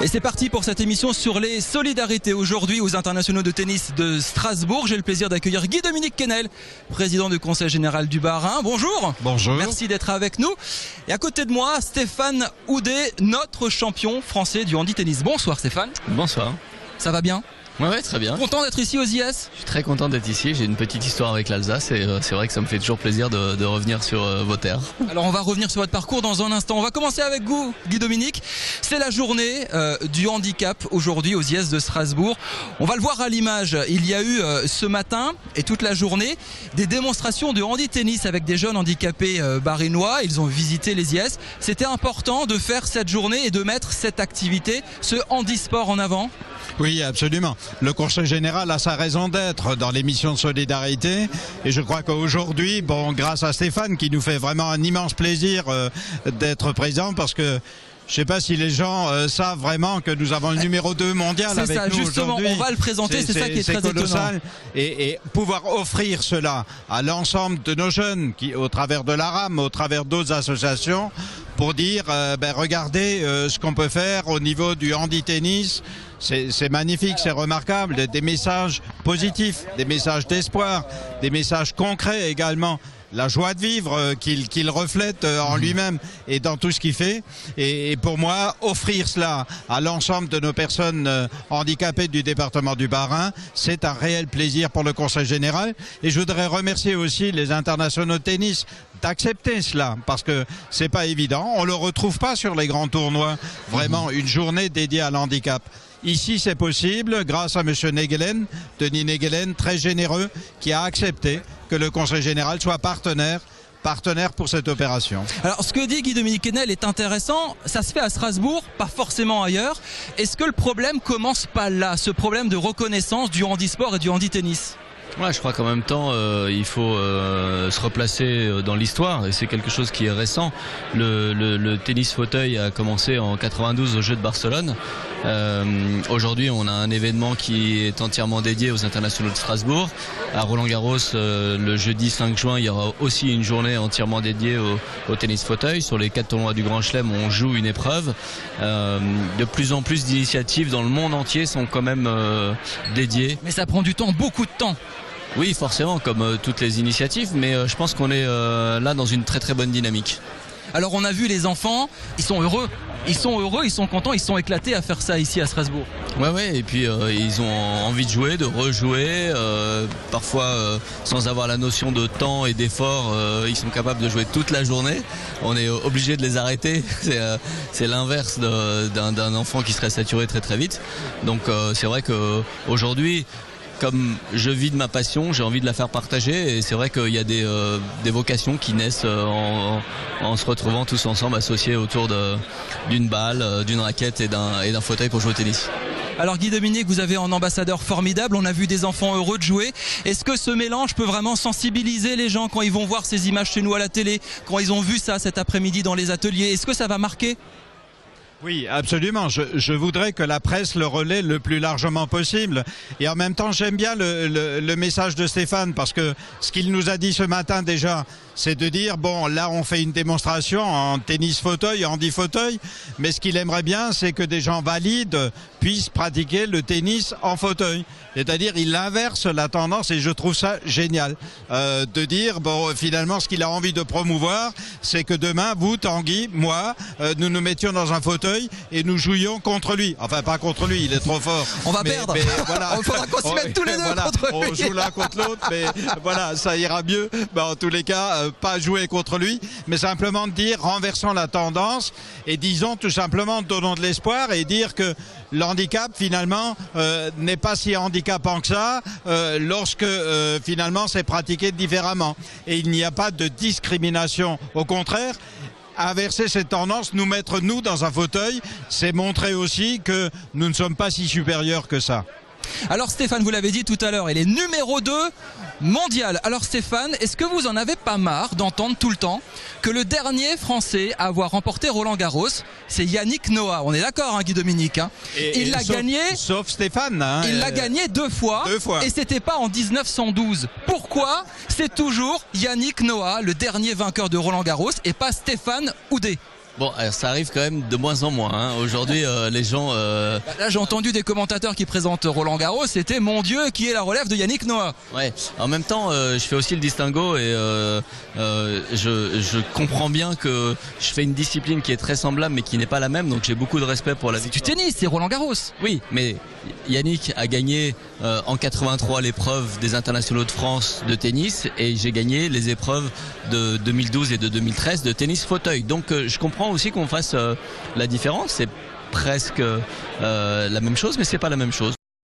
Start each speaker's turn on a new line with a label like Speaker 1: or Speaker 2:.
Speaker 1: Et c'est parti pour cette émission sur les solidarités. Aujourd'hui, aux internationaux de tennis de Strasbourg, j'ai le plaisir d'accueillir Guy-Dominique Kennel, président du Conseil général du Bas-Rhin. Bonjour.
Speaker 2: Bonjour.
Speaker 1: Merci d'être avec nous. Et à côté de moi, Stéphane Houdet, notre champion français du handi-tennis. Bonsoir Stéphane.
Speaker 3: Bonsoir.
Speaker 1: Ça va bien ?
Speaker 3: Ouais, très bien.
Speaker 1: Content d'être ici aux IS ?
Speaker 3: Je suis très content d'être ici. J'ai une petite histoire avec l'Alsace et c'est vrai que ça me fait toujours plaisir de revenir sur vos terres.
Speaker 1: Alors on va revenir sur votre parcours dans un instant. On va commencer avec vous, Guy-Dominique. C'est la journée du handicap aujourd'hui aux IS de Strasbourg. On va le voir à l'image. Il y a eu ce matin et toute la journée des démonstrations de handi-tennis avec des jeunes handicapés barinois. Ils ont visité les IS. C'était important de faire cette journée et de mettre cette activité, ce handisport en avant.
Speaker 2: Oui, absolument. Le Conseil général a sa raison d'être dans les missions de solidarité et je crois qu'aujourd'hui, grâce à Stéphane qui nous fait vraiment un immense plaisir d'être présent parce que je ne sais pas si les gens savent vraiment que nous avons le numéro 2 mondial avec nous aujourd'hui.
Speaker 1: Justement, on va le présenter, c'est ça qui est très
Speaker 2: colossal.
Speaker 1: étonnant.
Speaker 2: Et pouvoir offrir cela à l'ensemble de nos jeunes, qui, au travers de la RAM, au travers d'autres associations, pour dire, regardez ce qu'on peut faire au niveau du handi-tennis. C'est magnifique, c'est remarquable, des messages positifs, des messages d'espoir, des messages concrets également. La joie de vivre qu'il reflète en lui-même et dans tout ce qu'il fait. Et pour moi, offrir cela à l'ensemble de nos personnes handicapées du département du Bas-Rhin, c'est un réel plaisir pour le Conseil général. Et je voudrais remercier aussi les internationaux de tennis d'accepter cela, parce que c'est pas évident. On le retrouve pas sur les grands tournois, vraiment une journée dédiée à l'handicap. Ici, c'est possible grâce à monsieur Negelen, Denis Negelen, très généreux, qui a accepté que le Conseil général soit partenaire pour cette opération.
Speaker 1: Alors ce que dit Guy-Dominique Kennel est intéressant, ça se fait à Strasbourg, pas forcément ailleurs. Est-ce que le problème commence pas là, ce problème de reconnaissance du handisport et du handi-tennis ?
Speaker 3: Ouais, je crois qu'en même temps, il faut se replacer dans l'histoire et c'est quelque chose qui est récent. Le tennis fauteuil a commencé en 92 aux Jeux de Barcelone. Aujourd'hui, on a un événement qui est entièrement dédié aux internationaux de Strasbourg. À Roland-Garros, le jeudi 5 juin, il y aura aussi une journée entièrement dédiée au tennis fauteuil. Sur les 4 tournois du Grand Chelem, on joue une épreuve. De plus en plus d'initiatives dans le monde entier sont quand même dédiées.
Speaker 1: Mais ça prend du temps, beaucoup de temps.
Speaker 3: Oui, forcément, comme toutes les initiatives, mais je pense qu'on est là dans une très très bonne dynamique.
Speaker 1: Alors on a vu les enfants, ils sont heureux, ils sont contents, ils sont éclatés à faire ça ici à Strasbourg.
Speaker 3: Ouais, et puis ils ont envie de jouer, de rejouer, parfois sans avoir la notion de temps et d'effort, ils sont capables de jouer toute la journée. On est obligé de les arrêter, c'est l'inverse d'un enfant qui serait saturé très très vite. Donc c'est vrai qu'aujourd'hui, comme je vis de ma passion, j'ai envie de la faire partager et c'est vrai qu'il y a des vocations qui naissent en se retrouvant tous ensemble associés autour d'une balle, d'une raquette et d'un fauteuil pour jouer au tennis.
Speaker 1: Alors Guy-Dominique, vous avez un ambassadeur formidable, on a vu des enfants heureux de jouer. Est-ce que ce mélange peut vraiment sensibiliser les gens quand ils vont voir ces images chez nous à la télé, quand ils ont vu ça cet après-midi dans les ateliers? Est-ce que ça va marquer ?
Speaker 2: Oui, absolument. Je voudrais que la presse le relaie le plus largement possible. Et en même temps, j'aime bien le message de Stéphane parce que ce qu'il nous a dit ce matin déjà, c'est de dire, là on fait une démonstration en tennis fauteuil, en handi fauteuil, mais ce qu'il aimerait bien, c'est que des gens valides puissent pratiquer le tennis en fauteuil. C'est-à-dire, il inverse la tendance et je trouve ça génial. De dire, finalement, ce qu'il a envie de promouvoir, c'est que demain, vous, Tanguy, moi, nous nous mettions dans un fauteuil et nous jouions contre lui. Enfin, pas contre lui, il est trop fort.
Speaker 1: On va perdre.
Speaker 2: Mais voilà.
Speaker 1: Il faudra qu'on se mette tous les deux contre lui.
Speaker 2: On joue l'un contre l'autre, mais voilà, ça ira mieux. En tous les cas, pas jouer contre lui, mais simplement de dire, renversons la tendance et disons tout simplement, donnons de l'espoir et dire que l'handicap, finalement, n'est pas si handicapant que ça lorsque, finalement, c'est pratiqué différemment. Et il n'y a pas de discrimination. Au contraire, inverser cette tendance, nous mettre nous dans un fauteuil, c'est montrer aussi que nous ne sommes pas si supérieurs que ça.
Speaker 1: Alors Stéphane, vous l'avez dit tout à l'heure, il est numéro 2 mondial. Alors Stéphane, est-ce que vous en avez pas marre d'entendre tout le temps que le dernier Français à avoir remporté Roland-Garros, c'est Yannick Noah? On est d'accord, hein, Guy-Dominique, hein. Il l'a gagné.
Speaker 2: Sauf Stéphane. Hein,
Speaker 1: il l'a gagné 2 fois. Et c'était pas en 1912. Pourquoi c'est toujours Yannick Noah, le dernier vainqueur de Roland-Garros, et pas Stéphane Houdet?
Speaker 3: Bon, ça arrive quand même de moins en moins. Hein. Aujourd'hui, les gens...
Speaker 1: Là, j'ai entendu des commentateurs qui présentent Roland Garros. C'était, mon Dieu, qui est la relève de Yannick Noah.
Speaker 3: Ouais. En même temps, je fais aussi le distinguo et je comprends bien que je fais une discipline qui est très semblable mais qui n'est pas la même. Donc j'ai beaucoup de respect pour la
Speaker 1: C'est du tennis, c'est Roland Garros.
Speaker 3: Oui, mais Yannick a gagné en 83 l'épreuve des internationaux de France de tennis et j'ai gagné les épreuves de 2012 et de 2013 de tennis fauteuil. Donc je comprends aussi qu'on fasse la différence. C'est presque la même chose, mais c'est pas la même chose.